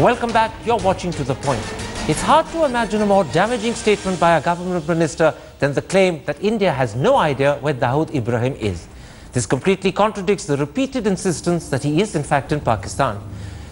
Welcome back. You're watching To The Point. It's hard to imagine a more damaging statement by a government minister than the claim that India has no idea where Dawood Ibrahim is. This completely contradicts the repeated insistence that he is in fact in Pakistan.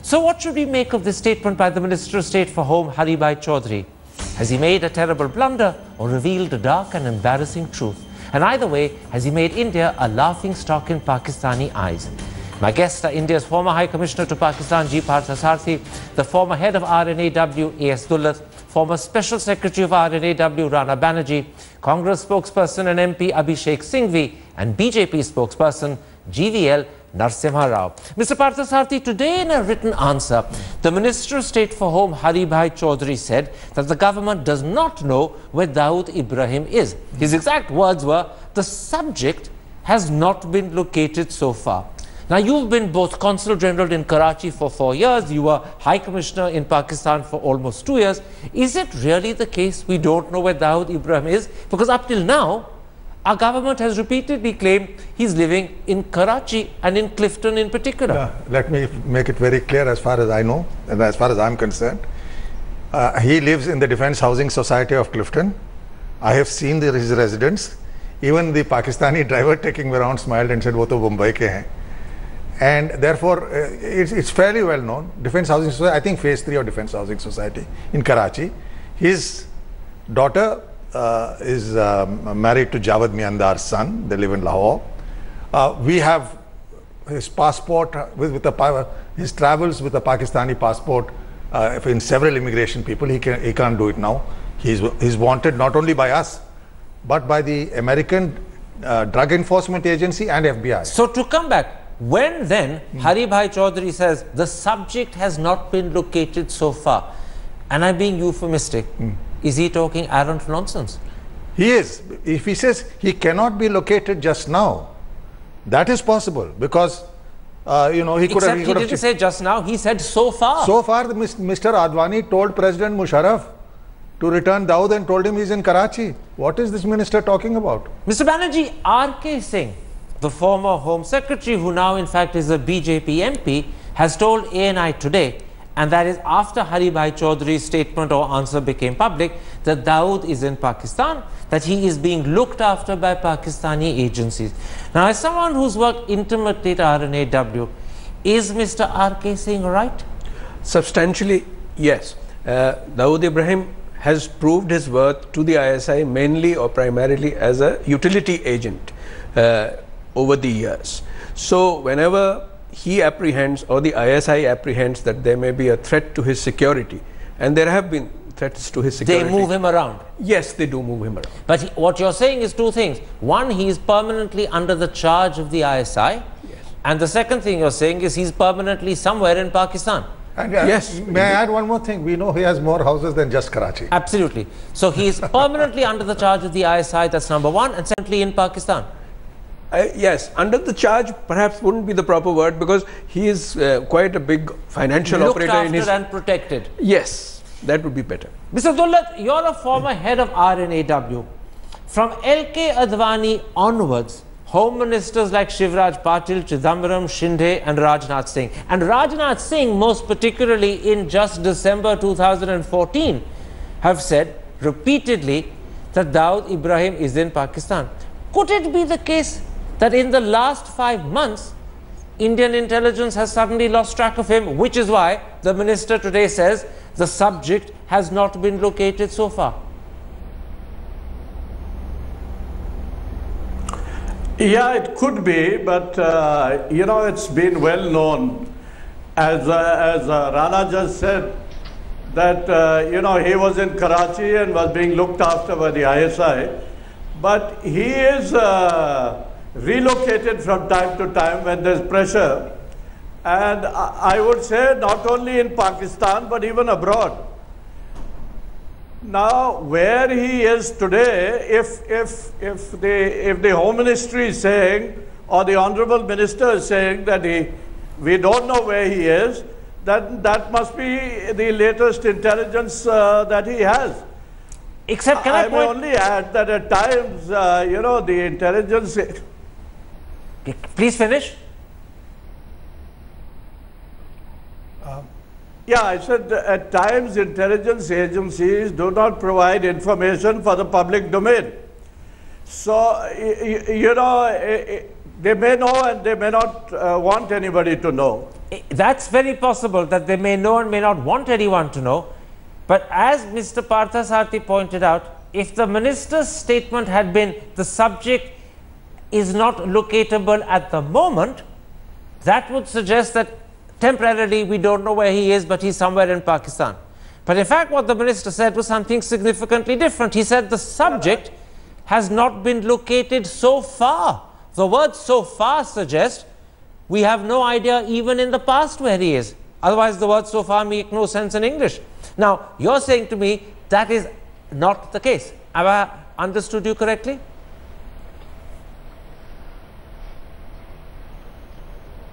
So what should we make of this statement by the Minister of State for Home, Haribhai Chaudhry? Has he made a terrible blunder or revealed a dark and embarrassing truth? And either way, has he made India a laughing stock in Pakistani eyes? My guests are India's former High Commissioner to Pakistan, G. Parthasarathy, the former head of RNAW, A.S. Dullat, former Special Secretary of RNAW, Rana Banerjee, Congress spokesperson and MP Abhishek Singhvi, and BJP spokesperson GVL Narasimha Rao. Mr. Parthasarathy, today in a written answer, the Minister of State for Home, Haribhai Chaudhry, said that the government does not know where Dawood Ibrahim is. His exact words were, "The subject has not been located so far." Now, you've been both Consul General in Karachi for 4 years, you were High Commissioner in Pakistan for almost 2 years. Is it really the case we don't know where Dawood Ibrahim is? Because up till now, our government has repeatedly claimed he's living in Karachi and in Clifton in particular. Let me make it very clear as far as I know and as far as I'm concerned. He lives in the Defence Housing Society of Clifton. I have seen his residence. Even the Pakistani driver taking me around smiled and said, "Wo to Mumbai ke hain." And therefore, it's fairly well known. Defence Housing Society, I think phase 3 of Defence Housing Society in Karachi. His daughter is married to Jawad Miandar's son. They live in Lahore. We have his passport, his travels with a Pakistani passport in several immigration people. He can't do it now. He's wanted not only by us, but by the American Drug Enforcement Agency and FBI. So to come back, when then Haribhai Chaudhry says the subject has not been located so far, and I'm being euphemistic, is he talking arrant nonsense? He is. If he says he cannot be located just now, that is possible because he could have. Except he didn't say just now. He said so far. So far, Mr. Advani told President Musharraf to return Dawood and told him he's in Karachi. What is this minister talking about? Mr. Banerjee, R.K. Singh, the former Home Secretary, who now in fact is a BJP MP, has told ANI today, and that is after Haribhai Chaudhry's statement or answer became public, that Dawood is in Pakistan, that he is being looked after by Pakistani agencies. Now, as someone who's worked intimately at RNAW, is Mr. R.K. Singh right? Substantially, yes. Dawood Ibrahim has proved his worth to the ISI mainly or primarily as a utility agent over the years. So whenever he apprehends or the ISI apprehends that there may be a threat to his security, and there have been threats to his security. They move him around. Yes, they do move him around. But what you're saying is two things. One, he is permanently under the charge of the ISI. Yes. And the second thing you're saying is he's permanently somewhere in Pakistan. And, yes. May I add one more thing? We know he has more houses than just Karachi. Absolutely. So he is permanently under the charge of the ISI, that's number one, and secondly in Pakistan. Yes, under the charge perhaps wouldn't be the proper word because he is quite a big financial operator. Looked after and protected. Yes, that would be better. Mr. Dullat, you're a former head of RNAW. From L.K. Advani onwards, Home Ministers like Shivraj Patil, Chidambaram, Shinde and Rajnath Singh. And Rajnath Singh, most particularly in just December 2014, have said repeatedly that Dawood Ibrahim is in Pakistan. Could it be the case that in the last 5 months, Indian intelligence has suddenly lost track of him, which is why the minister today says the subject has not been located so far? Yeah, it could be, but it's been well known, as Rana just said, that he was in Karachi and was being looked after by the ISI, but he is relocated from time to time when there's pressure, and I would say not only in Pakistan but even abroad. Now, where he is today, if the Home Ministry is saying, or the Honourable Minister is saying that we don't know where he is, that must be the latest intelligence that he has. Except, can I may only add that at times, the intelligence. Please finish. Yeah, I said at times intelligence agencies do not provide information for the public domain. So, you know, they may know and they may not want anybody to know. That's very possible that they may know and may not want anyone to know. But as Mr. Parthasarthi pointed out, if the minister's statement had been the subject is not locatable at the moment, that would suggest that temporarily we don't know where he is, but he's somewhere in Pakistan. But in fact, what the minister said was something significantly different. He said the subject has not been located so far. The word so far suggests we have no idea even in the past where he is. Otherwise, the word so far make no sense in English. Now, you're saying to me that is not the case. Have I understood you correctly?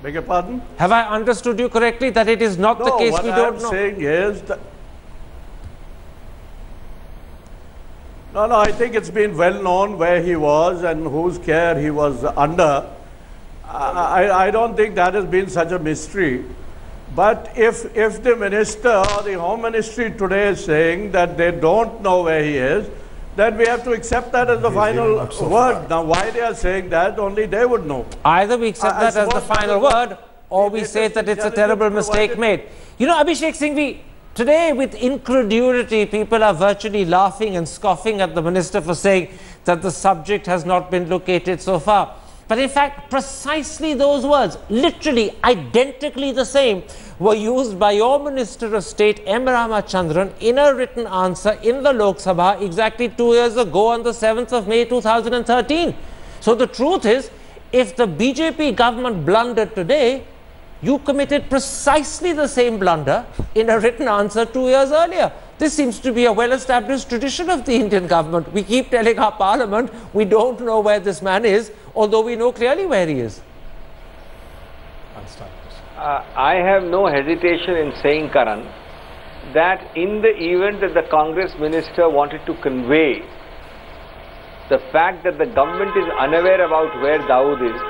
Beg your pardon? Have I understood you correctly that it is not the case we don't know? What I'm saying is that no, I think it's been well known where he was and whose care he was under. I don't think that has been such a mystery. But if the minister or the Home Ministry today is saying that they don't know where he is, then we have to accept that as the final word. Now, why they are saying that, only they would know. Either we accept that as the final word, or we say that it's a terrible mistake made. You know, Abhishek Singhvi, today with incredulity, people are virtually laughing and scoffing at the minister for saying that the subject has not been located so far. But in fact, precisely those words, literally identically the same, were used by your Minister of State, M. Ramachandran, in a written answer in the Lok Sabha exactly 2 years ago on the 7th of May 2013. So the truth is, if the BJP government blundered today, you committed precisely the same blunder in a written answer 2 years earlier. This seems to be a well-established tradition of the Indian government. We keep telling our parliament we don't know where this man is, although we know clearly where he is. I have no hesitation in saying, Karan, that in the event that the Congress minister wanted to convey the fact that the government is unaware about where Dawood is,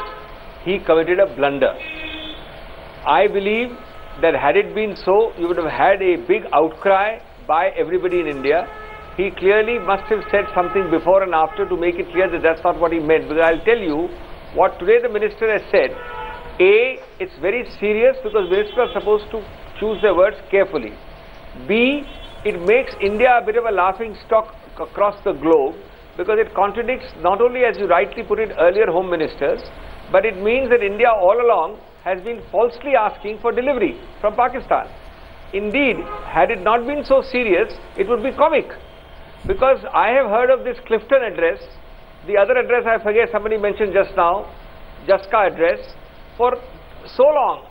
he committed a blunder. I believe that had it been so, you would have had a big outcry by everybody in India. He clearly must have said something before and after to make it clear that that's not what he meant. Because I'll tell you what today the minister has said. A, it's very serious because ministers are supposed to choose their words carefully. B, it makes India a bit of a laughing stock across the globe because it contradicts not only, as you rightly put it, earlier home ministers, but it means that India all along has been falsely asking for delivery from Pakistan. Indeed, had it not been so serious, it would be comic. Because I have heard of this Clifton address, the other address I forget, somebody mentioned just now, Jaska address, for so long.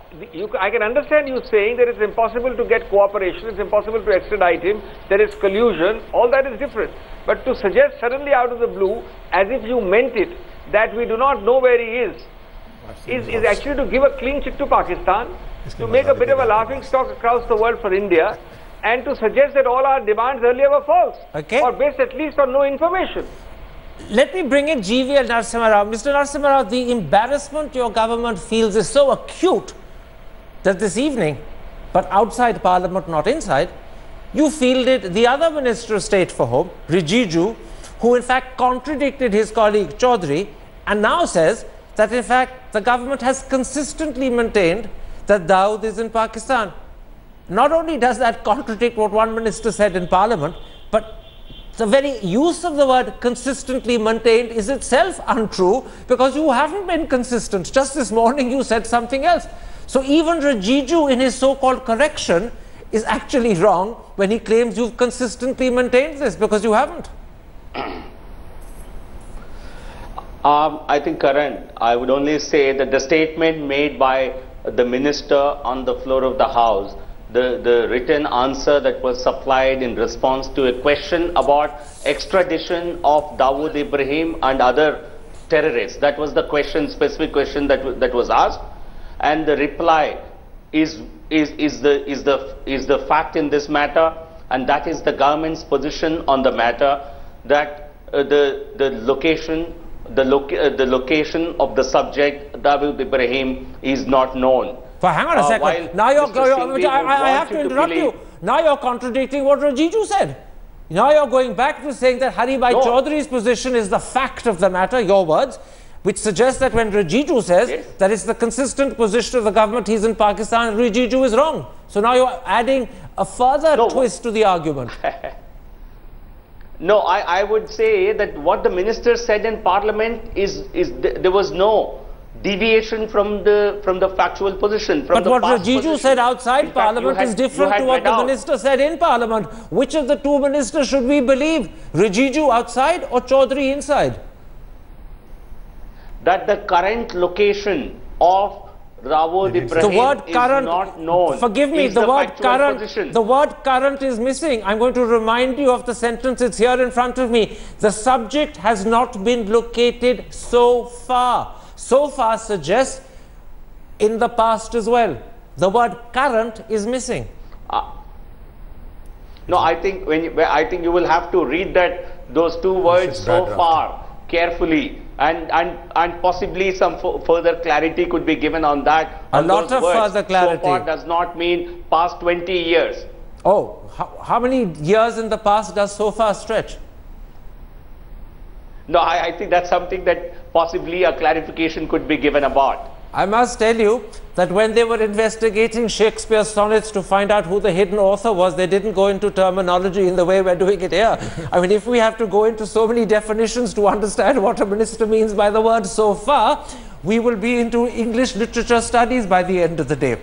I can understand you saying that it's impossible to get cooperation, it's impossible to extradite him, there is collusion, all that is different. But to suggest suddenly out of the blue, as if you meant it, that we do not know where he is actually to give a clean chit to Pakistan, to make a bit of a laughing stock across the world for India, and to suggest that all our demands earlier were false, or based at least on no information. Let me bring in GVL Narasimha Rao. Mr. Narasimha Rao, the embarrassment your government feels is so acute that this evening, but outside Parliament, not inside, you fielded the other Minister of State for Home, Rijiju, who in fact contradicted his colleague Chaudhry, and now says that in fact the government has consistently maintained that Dawood is in Pakistan. Not only does that contradict what one minister said in Parliament, but the very use of the word consistently maintained is itself untrue because you haven't been consistent. Just this morning you said something else. So even Rijiju in his so-called correction is actually wrong when he claims you've consistently maintained this because you haven't. I think, Karan, I would only say that the statement made by the minister on the floor of the House, the written answer that was supplied in response to a question about extradition of Dawood Ibrahim and other terrorists. That was the question, specific question that was asked, and the reply is the fact in this matter, and that is the government's position on the matter, that the location of the subject, Dawood Ibrahim, is not known. But hang on a second. Now I have to interrupt you. Now you're contradicting what Rajiju said. Now you're going back to saying that Haribhai Chaudhry's position is the fact of the matter, your words, which suggests that when Rajiju says that it's the consistent position of the government, he's in Pakistan, Rajiju is wrong. So now you're adding a further twist to the argument. No, I would say that what the minister said in Parliament is there was no deviation from the factual position. But what Rajiju said outside Parliament is different to what the minister said in Parliament. Which of the two ministers should we believe? Rajiju outside or Chaudhry inside? That the current location of Dawood Ibrahim is not known. Forgive me, the word current is missing. I'm going to remind you of the sentence, it's here in front of me. The subject has not been located so far. So far suggests in the past as well. The word current is missing. No, I think you will have to read those two words so far carefully. And possibly some further clarity could be given on that. A lot of further clarity. So far does not mean past 20 years. Oh, how many years in the past does so far stretch? No, I think that's something that possibly a clarification could be given about. I must tell you that when they were investigating Shakespeare's sonnets to find out who the hidden author was, they didn't go into terminology in the way we're doing it here. I mean, if we have to go into so many definitions to understand what a minister means by the word so far, we will be into English literature studies by the end of the day.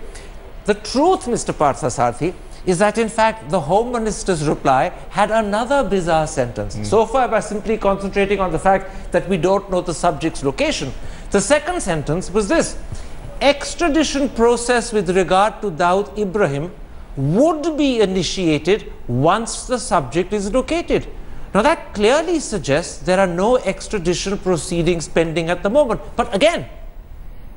The truth, Mr. Parthasarathy, is that in fact the Home Minister's reply had another bizarre sentence. So far by simply concentrating on the fact that we don't know the subject's location. The second sentence was this: extradition process with regard to Dawood Ibrahim would be initiated once the subject is located. Now that clearly suggests there are no extradition proceedings pending at the moment. But again,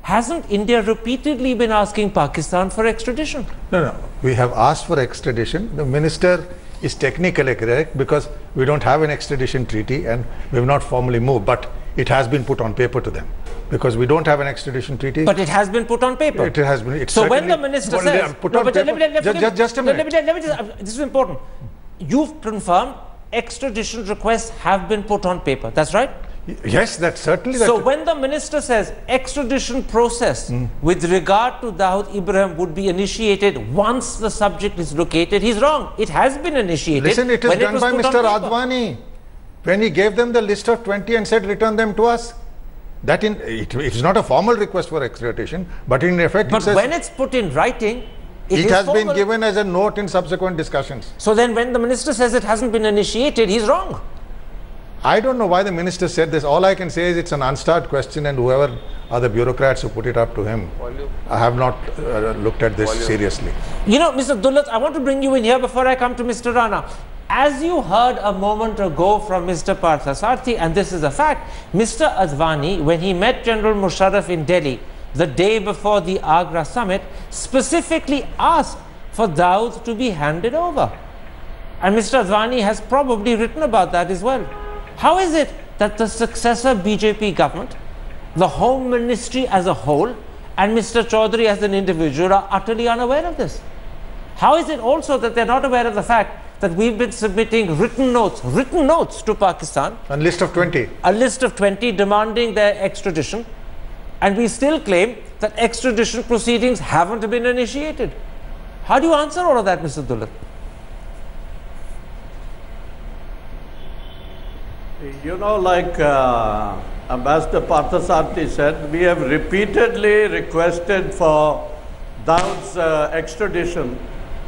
hasn't India repeatedly been asking Pakistan for extradition? No. We have asked for extradition. The minister is technically correct because we don't have an extradition treaty and we have not formally moved, but it has been put on paper to them. Because we don't have an extradition treaty. But it has been put on paper. It has been. So when the minister says, just a minute. This is important. You've confirmed extradition requests have been put on paper. That's right? Yes, that's certainly. So when the minister says extradition process with regard to Dawood Ibrahim would be initiated once the subject is located, he's wrong. It has been initiated. Listen, it is done by Mr. Advani when he gave them the list of 20 and said return them to us. It is not a formal request for extradition, but in effect it says, when it's put in writing, it has been given as a note in subsequent discussions. So then when the minister says it hasn't been initiated, he's wrong. I don't know why the minister said this. All I can say is it's an unstarred question, and whoever are the bureaucrats who put it up to him, I have not looked at this seriously. You know, Mr. Dullat, I want to bring you in here before I come to Mr. Rana. As you heard a moment ago from Mr. Parthasarathy, and this is a fact, Mr. Advani, when he met General Musharraf in Delhi the day before the Agra summit, specifically asked for Dawood to be handed over. And Mr. Advani has probably written about that as well. How is it that the successor BJP government, the Home Ministry as a whole, and Mr. Chaudhry as an individual are utterly unaware of this? How is it also that they're not aware of the fact that we've been submitting written notes to Pakistan? A list of 20. A list of 20 demanding their extradition, and we still claim that extradition proceedings haven't been initiated. How do you answer all of that, Mr. Dullat? You know, like Ambassador Parthasarathy said, we have repeatedly requested for Dawood's extradition,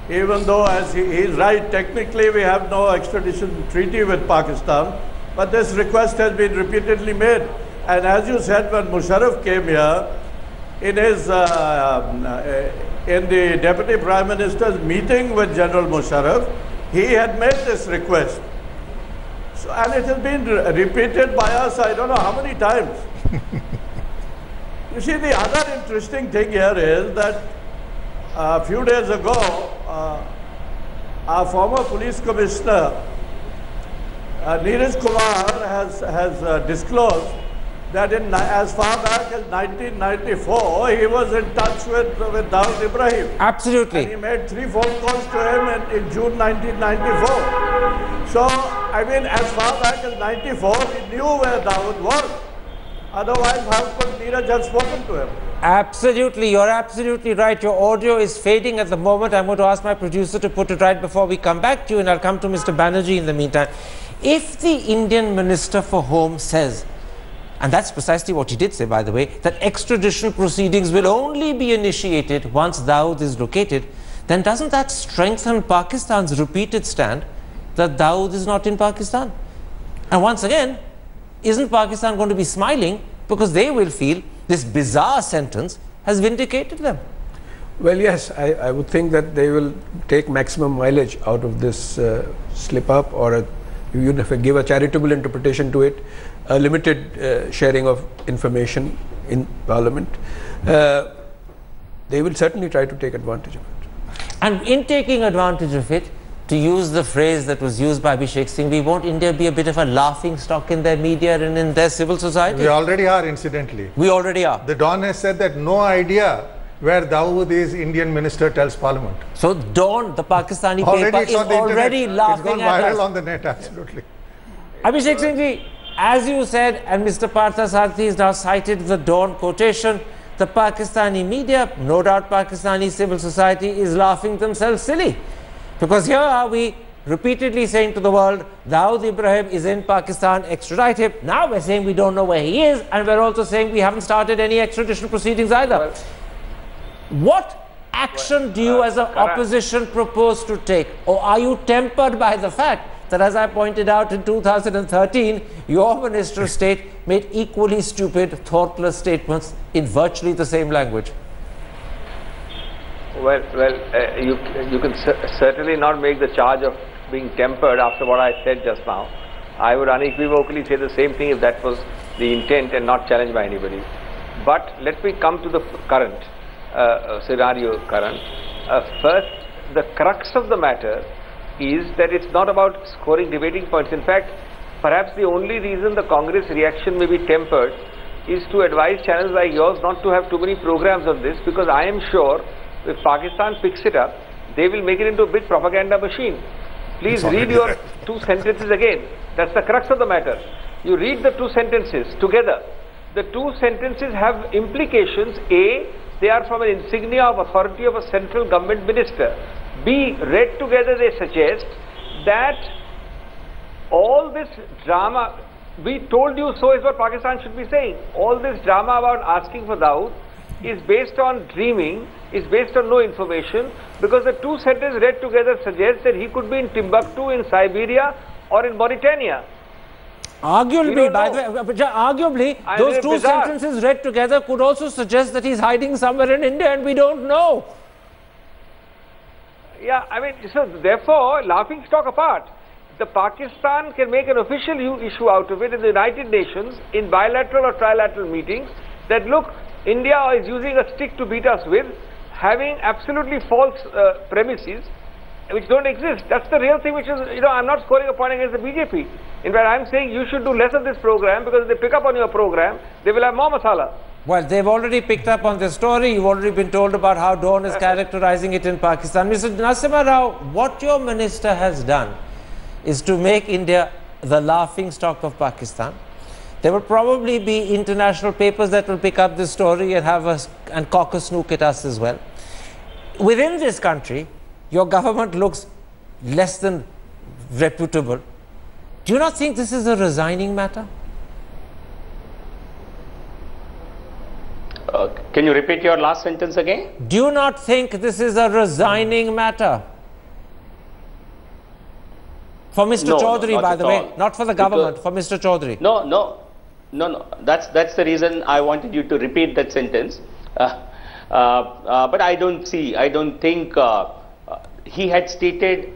even though, as he's right, technically we have no extradition treaty with Pakistan, but this request has been repeatedly made. And as you said, when Musharraf came here, in his in the Deputy Prime Minister's meeting with General Musharraf, he had made this request. So, and it has been repeated by us, I don't know how many times. You see, the other interesting thing here is that a few days ago, our former police commissioner, Neeraj Kumar, has disclosed that as far back as 1994, he was in touch with Dawood Ibrahim. Absolutely. And he made 3 phone calls to him in June 1994. So, I mean, as far back as 94, he knew where Dawood was. Otherwise, how could Neeraj have spoken to him? Absolutely, you're absolutely right. Your audio is fading at the moment. I'm going to ask my producer to put it right before we come back to you, and I'll come to Mr. Banerjee in the meantime. If the Indian Minister for Home says, and that's precisely what he did say, by the way, that extradition proceedings will only be initiated once Dawood is located, then doesn't that strengthen Pakistan's repeated stand that Dawood is not in Pakistan? And once again, isn't Pakistan going to be smiling because they will feel this bizarre sentence has vindicated them? Well, yes, I would think that they will take maximum mileage out of this slip up, or even if I give a charitable interpretation to it, a limited sharing of information in Parliament. They will certainly try to take advantage of it. And in taking advantage of it, to use the phrase that was used by Abhishek Singhvi, won't India be a bit of a laughing stock in their media and in their civil society? We already are, incidentally. We already are. The Dawn has said that no idea where Dawood is, Indian minister tells Parliament. So Dawn, the Pakistani paper, is already laughing at us. It's gone viral on the net, absolutely. Abhishek Singhvi, as you said, and Mr. Partha Sarathy has now cited the Dawn quotation, the Pakistani media, no doubt Pakistani civil society, is laughing themselves silly. Because here are we repeatedly saying to the world, Dawood Ibrahim is in Pakistan, extradite him. Now we're saying we don't know where he is, and we're also saying we haven't started any extradition proceedings either. Well, what action do you as an opposition propose to take? Or are you tempered by the fact that, as I pointed out in 2013, your Minister of State made equally stupid, thoughtless statements in virtually the same language? Well, you can certainly not make the charge of being tempered after what I said just now. I would unequivocally say the same thing if that was the intent and not challenged by anybody. But let me come to the current scenario, Karan. First, the crux of the matter is that it's not about scoring debating points. In fact, perhaps the only reason the Congress reaction may be tempered is to advise channels like yours not to have too many programs on this, because I am sure if Pakistan picks it up, they will make it into a big propaganda machine. Please read your 2 sentences again. That's the crux of the matter. You read the 2 sentences together. The 2 sentences have implications. A, they are from an insignia of authority of a central government minister. B, read together they suggest that all this drama, we told you so, is what Pakistan should be saying. All this drama about asking for Dawood is based on dreaming, is based on no information, because the 2 sentences read together suggest that he could be in Timbuktu, in Siberia, or in Mauritania. Arguably, by the way, arguably, those 2 sentences read together could also suggest that he's hiding somewhere in India and we don't know. Yeah, I mean, so therefore, laughing stock apart, the Pakistan can make an official issue out of it in the United Nations in bilateral or trilateral meetings that, look, India is using a stick to beat us with, having absolutely false premises which don't exist. That's the real thing, which is, I'm not scoring a point against the BJP. In fact, I'm saying you should do less of this program, because if they pick up on your program, they will have more masala. Well, they've already picked up on this story. You've already been told about how Dawn is characterizing it in Pakistan. Mr. Nasimha Rao, what your minister has done is to make India the laughing stock of Pakistan. There will probably be international papers that will pick up this story and have us and cock a snook at us as well. Within this country, your government looks less than reputable. Do you not think this is a resigning matter? Can you repeat your last sentence again? Do you not think this is a resigning matter? For Mr. Chaudhary, by the way, not for the government, for Mr. Chaudhary. No. That's the reason I wanted you to repeat that sentence. But I don't think he had stated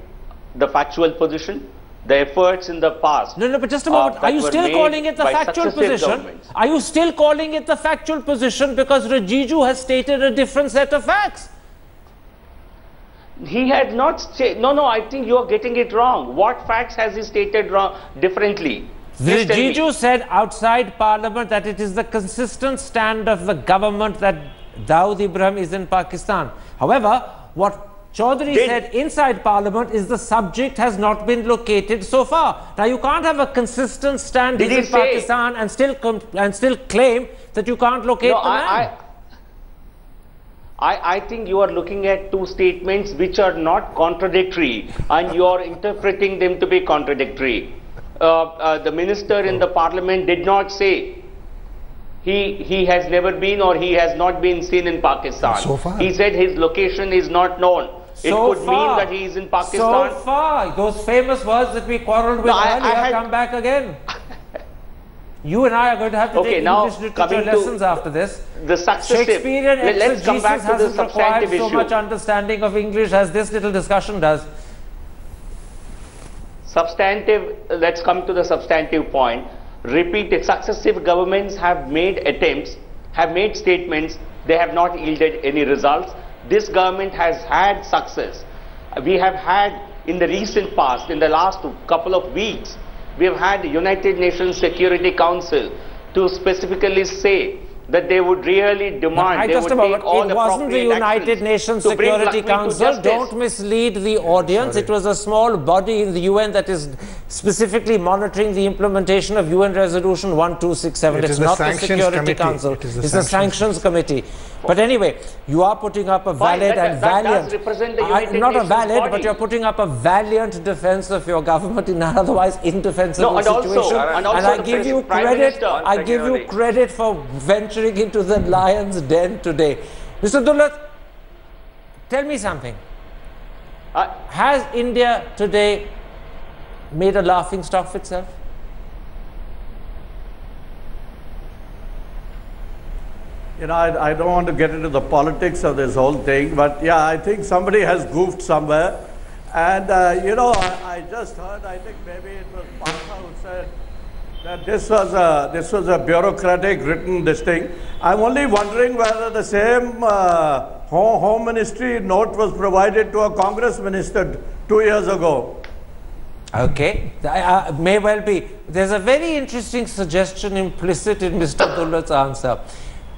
the factual position. The efforts in the past. No, but just a moment. Are you still calling it the factual position? Are you still calling it the factual position because Rajiju has stated a different set of facts? He had not stated. No, I think you are getting it wrong. What facts has he stated wrong differently? Rijiju said outside Parliament that it is the consistent stand of the government that Dawood Ibrahim is in Pakistan. However, what Chaudhary said inside Parliament is the subject has not been located so far. Now, you can't have a consistent stand in Pakistan and still claim that you can't locate the man. I think you are looking at two statements which are not contradictory, and you are interpreting them to be contradictory. The minister in the parliament did not say he has never been or he has not been seen in Pakistan. So far. He said his location is not known. It could mean that he is in Pakistan. So far, those famous words that we quarreled with earlier come back again. You and I are going to have to take English literature lessons after this. The successive. Shakespearean Let's come back to the substantive issue. So much understanding of English as this little discussion does. Substantive, let's come to the substantive point. Repeated successive governments have made attempts, have made statements, they have not yielded any results. This government has had success. We have had in the recent past, in the last couple of weeks, we have had the United Nations Security Council to specifically say that they would really demand, it wasn't the United Nations Security Council. Don't mislead the audience. It was a small body in the UN that is specifically monitoring the implementation of UN Resolution 1267. It's not the Security Council. It's the Sanctions Committee. But anyway, you are putting up a valid and valiant, not a valid, but you're putting up a valiant defense of your government in an otherwise indefensible situation. And I give you credit. I give you credit for venturing into the lion's den today. Mr. Dullat, tell me something. Has India today made a laughing stock of itself? You know, I don't want to get into the politics of this whole thing, but yeah, I think somebody has goofed somewhere. And, you know, I just heard, I think maybe it was Partha who said that this was a bureaucratic written this thing. I'm only wondering whether the same Home Ministry note was provided to a Congress minister 2 years ago. Okay, may well be. There's a very interesting suggestion implicit in Mr. Dullat's answer.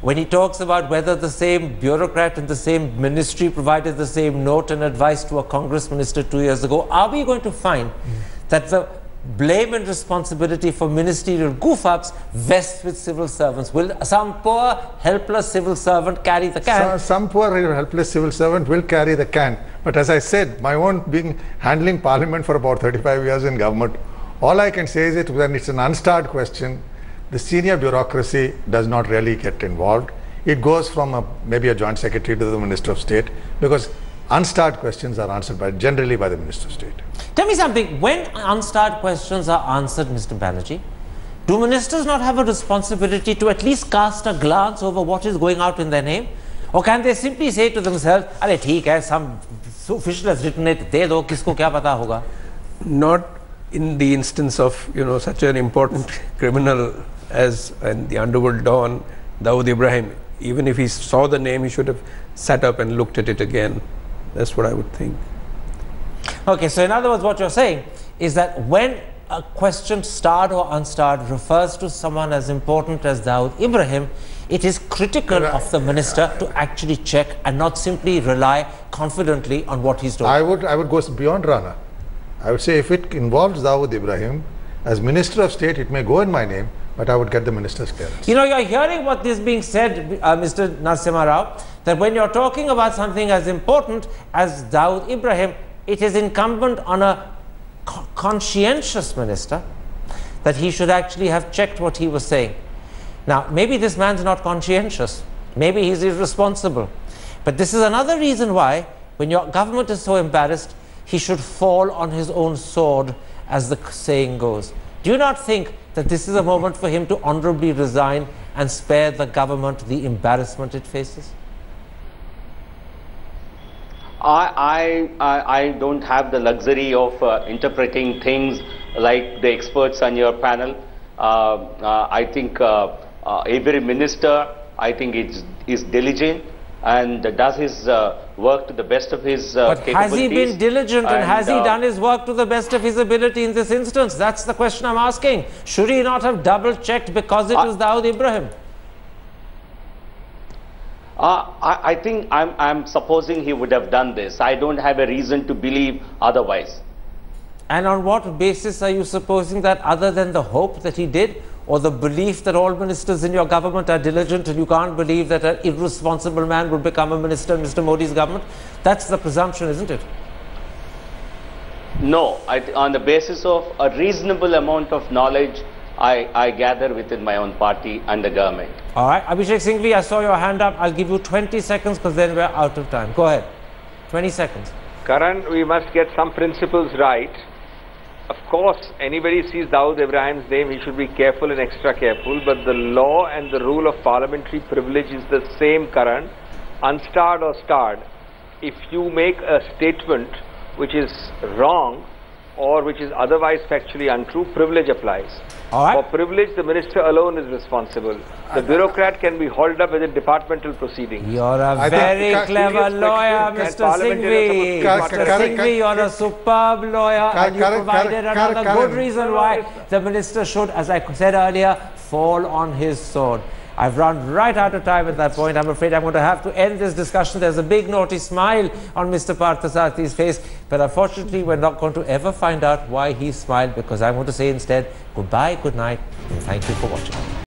When he talks about whether the same bureaucrat in the same ministry provided the same note and advice to a Congress minister 2 years ago, are we going to find that the blame and responsibility for ministerial goof-ups vests with civil servants? Will some poor, helpless civil servant carry the can? Some poor, helpless civil servant will carry the can. But as I said, my own handling parliament for about 35 years in government, all I can say is that when it's an unstarred question, the senior bureaucracy does not really get involved. It goes from maybe a joint secretary to the Minister of State, because unstarred questions are answered generally by the Minister of State. Tell me something, when unstarred questions are answered, Mr. Banerjee, do ministers not have a responsibility to at least cast a glance over what is going out in their name? Or can they simply say to themselves, "Arey, theek hai, some official has written it, de do, kisko kya pata hoga?" Not in the instance of, you know, such an important criminal as the underworld don, Dawood Ibrahim. Even if he saw the name, he should have sat up and looked at it again. That's what I would think. Okay, so in other words, what you're saying is that when a question, starred or unstarred, refers to someone as important as Dawood Ibrahim, it is critical of the minister to actually check and not simply rely confidently on what he's told. I would go beyond Rana. I would say if it involves Dawood Ibrahim, as Minister of State, it may go in my name, but I would get the minister's clearance. You know, you're hearing what is being said, Mr. Narasimha Rao, that when you're talking about something as important as Dawood Ibrahim, it is incumbent on a conscientious minister that he should actually have checked what he was saying. Now, maybe this man's not conscientious. Maybe he's irresponsible. But this is another reason why, when your government is so embarrassed, he should fall on his own sword, as the saying goes. Do you not think that this is a moment for him to honorably resign and spare the government the embarrassment it faces? I don't have the luxury of interpreting things like the experts on your panel. I think every minister, I think, is diligent and does his worked to the best of his capabilities. Has he been diligent and has he done his work to the best of his ability in this instance? That's the question I'm asking. Should he not have double-checked because it was Dawood Ibrahim? I think I'm supposing he would have done this. I don't have a reason to believe otherwise. And on what basis are you supposing that, other than the hope that he did, or the belief that all ministers in your government are diligent and you can't believe that an irresponsible man would become a minister in Mr. Modi's government? That's the presumption, isn't it? No, on the basis of a reasonable amount of knowledge I gather within my own party and the government. All right, Abhishek Singhvi, I saw your hand up. I'll give you 20 seconds because then we're out of time. Go ahead. 20 seconds. Karan, we must get some principles right. Of course, anybody sees Dawood Ibrahim's name, he should be careful and extra careful, but the law and the rule of parliamentary privilege is the same, Karan, unstarred or starred. If you make a statement which is wrong or which is otherwise factually untrue, privilege applies. All right. For privilege, the minister alone is responsible. The bureaucrat can be hauled up with a departmental proceeding. You're a very clever lawyer, Mr. Singhvi. Mr. Singhvi, you're a superb lawyer, and you provided another good reason why the minister should, as I said earlier, fall on his sword. I've run right out of time at that point. I'm afraid I'm going to have to end this discussion. There's a big naughty smile on Mr. Parthasathi's face, but unfortunately we're not going to ever find out why he smiled, because I'm going to say instead goodbye, good night, and thank you for watching.